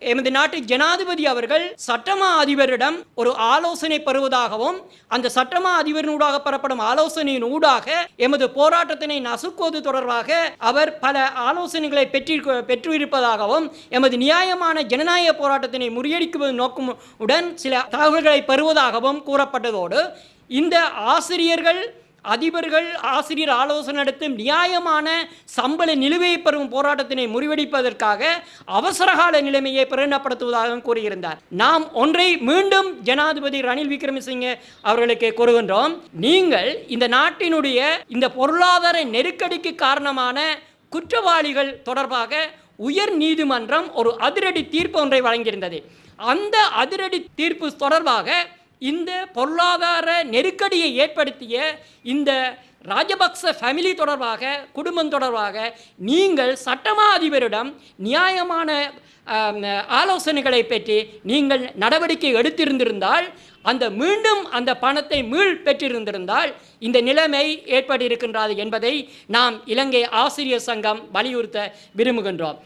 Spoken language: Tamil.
எமது நாட்டு ஜனாதிபதி அவர்கள் சட்டமா அதிபரிடம் ஒரு ஆலோசனை பெறுவதாகவும் அந்த சட்டமா அதிபரினூடாக பெறப்படும் ஆலோசனையின் ஊடாக எமது போராட்டத்தினை நசுக்குவது தொடர்பாக அவர் பல ஆலோசனைகளை பெற்றிருப்பதாகவும் எமது நியாயமான ஜனநாயக போராட்டத்தினை முறியடிக்குவது நோக்கமுடன் சில தகவல்களை பெறுவதாகவும் கூறப்பட்டதோடு இந்த ஆசிரியர்கள் அதிபர்கள் ஆசிரியர் ஆலோசனை நடத்தும் நியாயமான சம்பள நிலுவையை பெறும் போராட்டத்தினை முறிவடிப்பதற்காக அவசரகால நிலைமையை பிரகடனப்படுத்துவதாக கூறியிருந்தார். நாம் ஒன்றை மீண்டும் ஜனாதிபதி ரணில் விக்ரமசிங்கே அவர்களுக்கு கூறுகின்றோம். நீங்கள் இந்த நாட்டினுடைய இந்த பொருளாதார நெருக்கடிக்கு காரணமான குற்றவாளிகள் தொடர்பாக உயர் நீதிமன்றம் ஒரு அதிரடி தீர்ப்பு ஒன்றை வழங்கியிருந்தது. அந்த அதிரடி தீர்ப்பு தொடர்பாக இந்த பொருளாதார நெருக்கடியை ஏற்படுத்திய இந்த ராஜபக்ச ஃபேமிலி தொடர்பாக குடும்பம் தொடர்பாக நீங்கள் சட்டமா அதிபரிடம் நியாயமான ஆலோசனைகளை பெற்று நீங்கள் நடவடிக்கை எடுத்திருந்திருந்தால் மீண்டும் அந்த பணத்தை பெற்றிருந்திருந்தால் இந்த நிலைமை ஏற்பட்டிருக்கின்றது என்பதை நாம் இலங்கை ஆசிரியர் சங்கம் வலியுறுத்த விரும்புகின்றோம்.